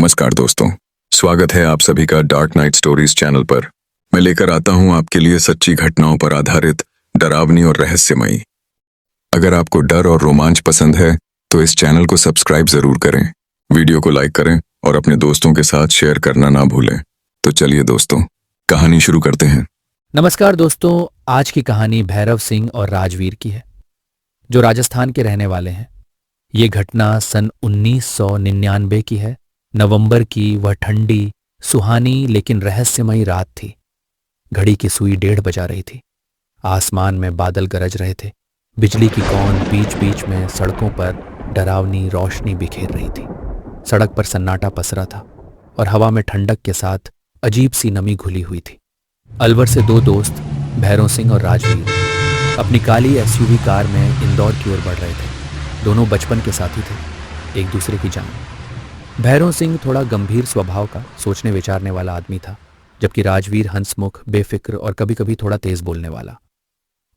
नमस्कार दोस्तों, स्वागत है आप सभी का डार्क नाइट स्टोरीज चैनल पर। मैं लेकर आता हूं आपके लिए सच्ची घटनाओं पर आधारित डरावनी और रहस्यमयी। अगर आपको डर और रोमांच पसंद है तो इस चैनल को सब्सक्राइब जरूर करें, वीडियो को लाइक करें और अपने दोस्तों के साथ शेयर करना ना भूलें। तो चलिए दोस्तों, कहानी शुरू करते हैं। नमस्कार दोस्तों, आज की कहानी भैरव सिंह और राजवीर की है, जो राजस्थान के रहने वाले हैं। ये घटना सन 1999 की है। नवंबर की वह ठंडी, सुहानी लेकिन रहस्यमयी रात थी। घड़ी की सुई 1:30 बजा रही थी। आसमान में बादल गरज रहे थे। बिजली की कौन बीच बीच में सड़कों पर डरावनी रोशनी बिखेर रही थी। सड़क पर सन्नाटा पसरा था और हवा में ठंडक के साथ अजीब सी नमी घुली हुई थी। अलवर से दो दोस्त, भैरव सिंह और राजवीर, अपनी काली एसयूवी कार में इंदौर की ओर बढ़ रहे थे। दोनों बचपन के साथी थे, एक दूसरे की जान। भैरव सिंह थोड़ा गंभीर स्वभाव का, सोचने विचारने वाला आदमी था, जबकि राजवीर हंसमुख, बेफिक्र और कभी कभी थोड़ा तेज बोलने वाला।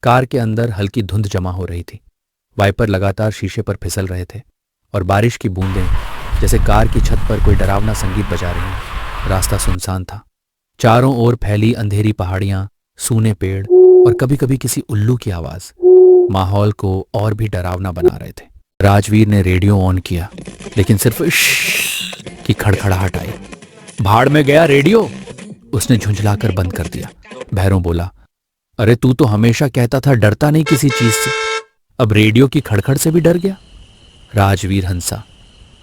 कार के अंदर हल्की धुंध जमा हो रही थी। वाइपर लगातार शीशे पर फिसल रहे थे और बारिश की बूंदें जैसे कार की छत पर कोई डरावना संगीत बजा रही हैं। रास्ता सुनसान था। चारों ओर फैली अंधेरी पहाड़ियां, सूने पेड़ और कभी कभी किसी उल्लू की आवाज माहौल को और भी डरावना बना रहे थे। राजवीर ने रेडियो ऑन किया, लेकिन सिर्फ श्श्श की खड़खड़ाहट आई। भाड़ में गया रेडियो, उसने झुंझलाकर बंद कर दिया। भैरव बोला, अरे तू तो हमेशा कहता था डरता नहीं किसी चीज से, अब रेडियो की खड़खड़ से भी डर गया। राजवीर हंसा,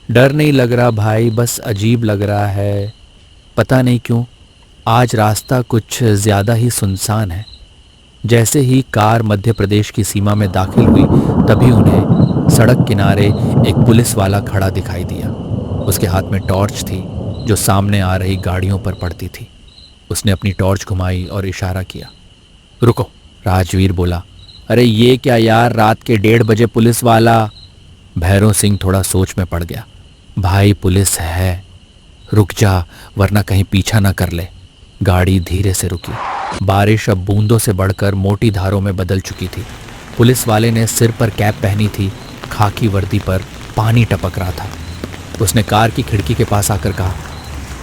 डर नहीं लग रहा भाई, बस अजीब लग रहा है। पता नहीं क्यों आज रास्ता कुछ ज्यादा ही सुनसान है। जैसे ही कार मध्य प्रदेश की सीमा में दाखिल हुई, तभी उन्हें सड़क किनारे एक पुलिस वाला खड़ा दिखाई दिया। उसके हाथ में टॉर्च थी जो सामने आ रही गाड़ियों पर पड़ती थी। उसने अपनी टॉर्च घुमाई और इशारा किया। रुको, राजवीर बोला। अरे ये क्या यार, रात के 1:30 बजे पुलिस वाला? भैरव सिंह थोड़ा सोच में पड़ गया। भाई पुलिस है, रुक जा वरना कहीं पीछा ना कर ले। गाड़ी धीरे से रुकी। बारिश अब बूंदों से बढ़कर मोटी धारों में बदल चुकी थी। पुलिस वाले ने सिर पर कैप पहनी थी, खाकी वर्दी पर पानी टपक रहा था। उसने कार की खिड़की के पास आकर कहा,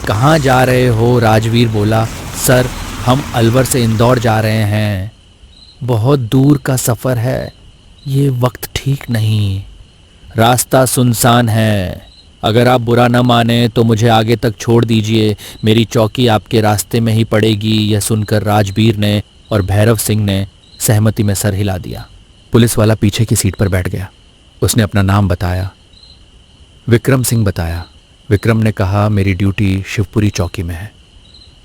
कहाँ जा रहे हो? राजवीर बोला, सर हम अलवर से इंदौर जा रहे हैं। बहुत दूर का सफ़र है, ये वक्त ठीक नहीं, रास्ता सुनसान है। अगर आप बुरा न माने तो मुझे आगे तक छोड़ दीजिए, मेरी चौकी आपके रास्ते में ही पड़ेगी। यह सुनकर राजवीर ने और भैरव सिंह ने सहमति में सर हिला दिया। पुलिस वाला पीछे की सीट पर बैठ गया। उसने अपना नाम बताया, विक्रम सिंह बताया। विक्रम ने कहा, मेरी ड्यूटी शिवपुरी चौकी में है।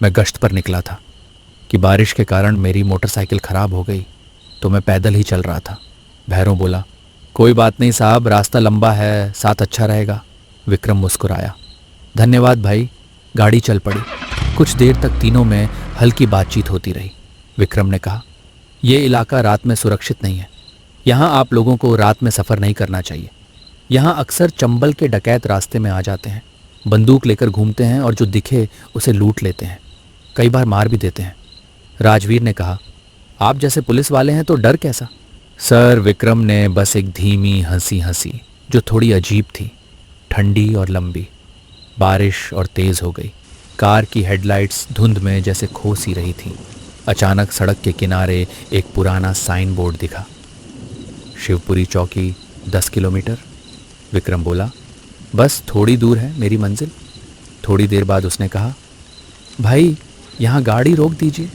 मैं गश्त पर निकला था कि बारिश के कारण मेरी मोटरसाइकिल खराब हो गई, तो मैं पैदल ही चल रहा था। भैरव बोला, कोई बात नहीं साहब, रास्ता लंबा है, साथ अच्छा रहेगा। विक्रम मुस्कुराया, धन्यवाद भाई। गाड़ी चल पड़ी। कुछ देर तक तीनों में हल्की बातचीत होती रही। विक्रम ने कहा, यह इलाका रात में सुरक्षित नहीं है। यहाँ आप लोगों को रात में सफ़र नहीं करना चाहिए। यहाँ अक्सर चंबल के डकैत रास्ते में आ जाते हैं, बंदूक लेकर घूमते हैं और जो दिखे उसे लूट लेते हैं, कई बार मार भी देते हैं। राजवीर ने कहा, आप जैसे पुलिस वाले हैं तो डर कैसा? सर, विक्रम ने बस एक धीमी हंसी हंसी, जो थोड़ी अजीब थी, ठंडी और लंबी। बारिश और तेज़ हो गई। कार की हेडलाइट्स धुंध में जैसे खो सी रही थीं। अचानक सड़क के किनारे एक पुराना साइन बोर्ड दिखा, शिवपुरी चौकी 10 किलोमीटर। विक्रम बोला, बस थोड़ी दूर है मेरी मंजिल। थोड़ी देर बाद उसने कहा, भाई यहाँ गाड़ी रोक दीजिए।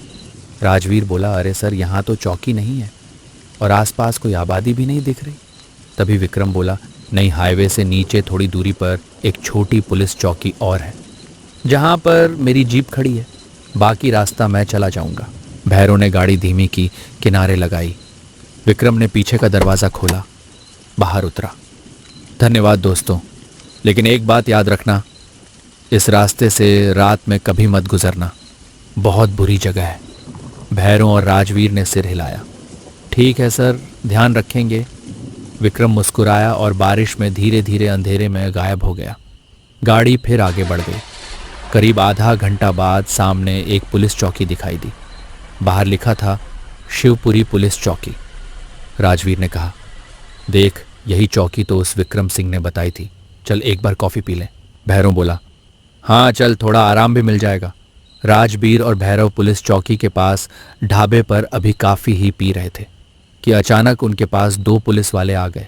राजवीर बोला, अरे सर यहाँ तो चौकी नहीं है और आसपास कोई आबादी भी नहीं दिख रही। तभी विक्रम बोला, नहीं, हाईवे से नीचे थोड़ी दूरी पर एक छोटी पुलिस चौकी और है, जहाँ पर मेरी जीप खड़ी है। बाकी रास्ता मैं चला जाऊँगा। भैरव ने गाड़ी धीमी की, किनारे लगाई। विक्रम ने पीछे का दरवाज़ा खोला, बाहर उतरा। धन्यवाद दोस्तों, लेकिन एक बात याद रखना, इस रास्ते से रात में कभी मत गुजरना, बहुत बुरी जगह है। भैरव और राजवीर ने सिर हिलाया। ठीक है सर, ध्यान रखेंगे। विक्रम मुस्कुराया और बारिश में धीरे धीरे अंधेरे में गायब हो गया। गाड़ी फिर आगे बढ़ गई। करीब आधा घंटा बाद सामने एक पुलिस चौकी दिखाई दी। बाहर लिखा था, शिवपुरी पुलिस चौकी। राजवीर ने कहा, देख यही चौकी तो उस विक्रम सिंह ने बताई थी, चल एक बार कॉफ़ी पी लें। भैरव बोला, हाँ चल, थोड़ा आराम भी मिल जाएगा। राजवीर और भैरव पुलिस चौकी के पास ढाबे पर अभी काफी ही पी रहे थे कि अचानक उनके पास दो पुलिस वाले आ गए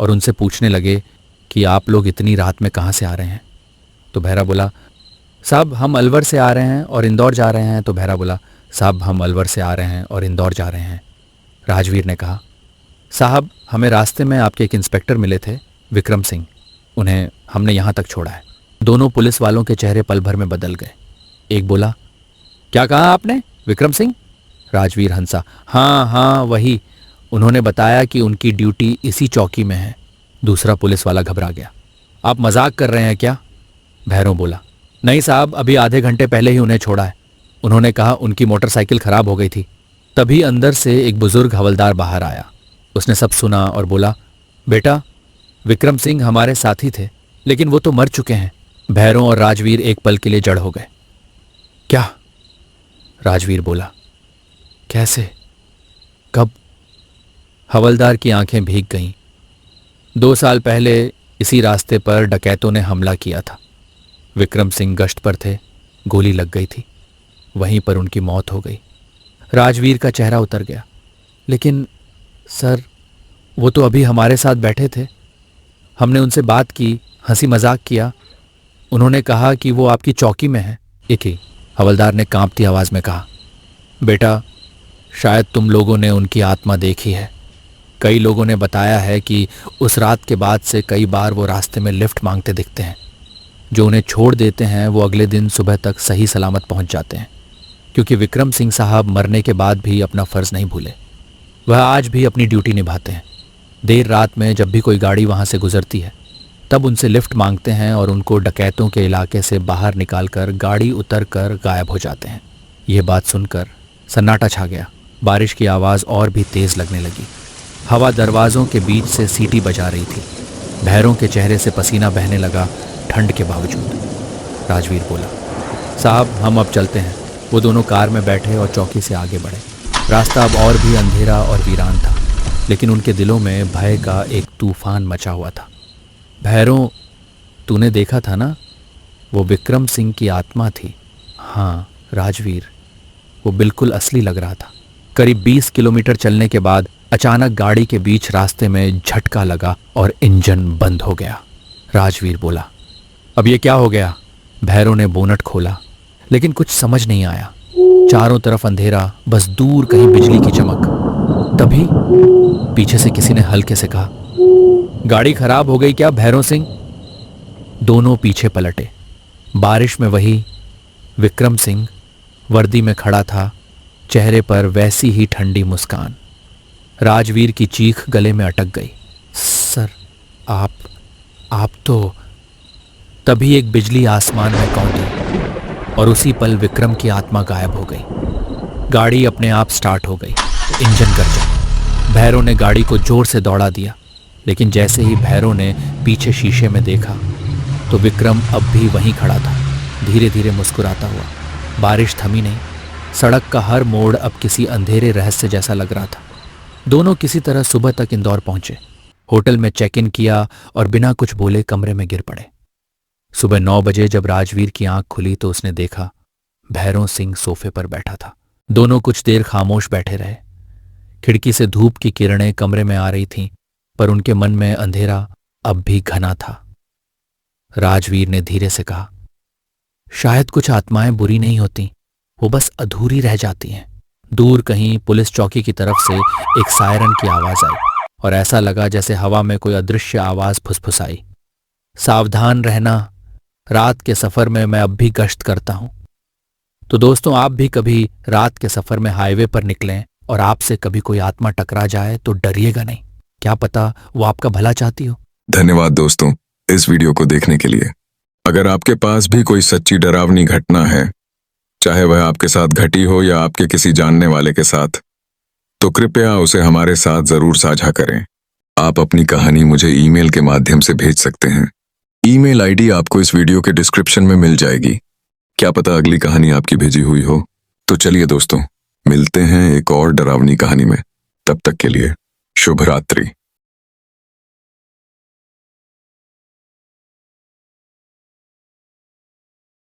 और उनसे पूछने लगे कि आप लोग इतनी रात में कहाँ से आ रहे हैं। तो भैरव बोला, साहब हम अलवर से आ रहे हैं और इंदौर जा रहे हैं। तो भैरव बोला, साहब हम अलवर से आ रहे हैं और इंदौर जा रहे हैं। राजवीर ने कहा, साहब हमें रास्ते में आपके एक इंस्पेक्टर मिले थे, विक्रम सिंह, उन्हें हमने यहाँ तक छोड़ा है। दोनों पुलिस वालों के चेहरे पल भर में बदल गए। एक बोला, क्या कहा आपने, विक्रम सिंह? राजवीर हंसा, हाँ हाँ वही, उन्होंने बताया कि उनकी ड्यूटी इसी चौकी में है। दूसरा पुलिस वाला घबरा गया, आप मजाक कर रहे हैं क्या? भैरव बोला, नहीं साहब, अभी आधे घंटे पहले ही उन्हें छोड़ा है। उन्होंने कहा उनकी मोटरसाइकिल खराब हो गई थी। तभी अंदर से एक बुजुर्ग हवलदार बाहर आया। उसने सब सुना और बोला, बेटा विक्रम सिंह हमारे साथी थे, लेकिन वो तो मर चुके हैं। भैरव और राजवीर एक पल के लिए जड़ हो गए। क्या? राजवीर बोला, कैसे, कब? हवलदार की आंखें भीग गईं। 2 साल पहले इसी रास्ते पर डकैतों ने हमला किया था। विक्रम सिंह गश्त पर थे, गोली लग गई थी, वहीं पर उनकी मौत हो गई। राजवीर का चेहरा उतर गया। लेकिन सर, वो तो अभी हमारे साथ बैठे थे, हमने उनसे बात की, हंसी मजाक किया, उन्होंने कहा कि वो आपकी चौकी में है। एक ही हवलदार ने कांपती आवाज में कहा, बेटा शायद तुम लोगों ने उनकी आत्मा देखी है। कई लोगों ने बताया है कि उस रात के बाद से कई बार वो रास्ते में लिफ्ट मांगते दिखते हैं। जो उन्हें छोड़ देते हैं वो अगले दिन सुबह तक सही सलामत पहुंच जाते हैं, क्योंकि विक्रम सिंह साहब मरने के बाद भी अपना फर्ज नहीं भूले। वह आज भी अपनी ड्यूटी निभाते हैं। देर रात में जब भी कोई गाड़ी वहां से गुजरती है तब उनसे लिफ्ट मांगते हैं और उनको डकैतों के इलाके से बाहर निकालकर गाड़ी उतर कर गायब हो जाते हैं। यह बात सुनकर सन्नाटा छा गया। बारिश की आवाज़ और भी तेज़ लगने लगी। हवा दरवाज़ों के बीच से सीटी बजा रही थी। भैरों के चेहरे से पसीना बहने लगा, ठंड के बावजूद। राजवीर बोला, साहब हम अब चलते हैं। वो दोनों कार में बैठे और चौकी से आगे बढ़े। रास्ता अब और भी अंधेरा और वीरान था, लेकिन उनके दिलों में भय का एक तूफान मचा हुआ था। भैरों, तूने देखा था ना, वो विक्रम सिंह की आत्मा थी। हाँ राजवीर, वो बिल्कुल असली लग रहा था। करीब 20 किलोमीटर चलने के बाद अचानक गाड़ी के बीच रास्ते में झटका लगा और इंजन बंद हो गया। राजवीर बोला, अब ये क्या हो गया? भैरों ने बोनट खोला, लेकिन कुछ समझ नहीं आया। चारों तरफ अंधेरा, बस दूर कहीं बिजली की चमक। तभी पीछे से किसी ने हल्के से कहा, गाड़ी खराब हो गई क्या भैरों सिंह? दोनों पीछे पलटे। बारिश में वही विक्रम सिंह वर्दी में खड़ा था, चेहरे पर वैसी ही ठंडी मुस्कान। राजवीर की चीख गले में अटक गई। सर, आप तो। तभी एक बिजली आसमान में कौंधी और उसी पल विक्रम की आत्मा गायब हो गई। गाड़ी अपने आप स्टार्ट हो गई, इंजन गरजा। भैरों ने गाड़ी को जोर से दौड़ा दिया, लेकिन जैसे ही भैरों ने पीछे शीशे में देखा तो विक्रम अब भी वहीं खड़ा था, धीरे धीरे मुस्कुराता हुआ। बारिश थमी नहीं, सड़क का हर मोड़ अब किसी अंधेरे रहस्य जैसा लग रहा था। दोनों किसी तरह सुबह तक इंदौर पहुंचे, होटल में चेक इन किया और बिना कुछ बोले कमरे में गिर पड़े। सुबह 9 बजे जब राजवीर की आंख खुली तो उसने देखा भैरव सिंह सोफे पर बैठा था। दोनों कुछ देर खामोश बैठे रहे। खिड़की से धूप की किरणें कमरे में आ रही थीं, पर उनके मन में अंधेरा अब भी घना था। राजवीर ने धीरे से कहा, शायद कुछ आत्माएं बुरी नहीं होती, वो बस अधूरी रह जाती हैं। दूर कहीं पुलिस चौकी की तरफ से एक सायरन की आवाज आई और ऐसा लगा जैसे हवा में कोई अदृश्य आवाज फुसफुसाई, सावधान रहना, रात के सफर में मैं अब भी गश्त करता हूं। तो दोस्तों, आप भी कभी रात के सफर में हाईवे पर निकलें और आपसे कभी कोई आत्मा टकरा जाए तो डरिएगा नहीं, क्या पता वो आपका भला चाहती हो। धन्यवाद दोस्तों इस वीडियो को देखने के लिए। अगर आपके पास भी कोई सच्ची डरावनी घटना है, चाहे वह आपके साथ घटी हो या आपके किसी जानने वाले के साथ, तो कृपया उसे हमारे साथ जरूर साझा करें। आप अपनी कहानी मुझे ईमेल के माध्यम से भेज सकते हैं। ईमेल आईडी आपको इस वीडियो के डिस्क्रिप्शन में मिल जाएगी। क्या पता अगली कहानी आपकी भेजी हुई हो। तो चलिए दोस्तों, मिलते हैं एक और डरावनी कहानी में। तब तक के लिए शुभ रात्रि।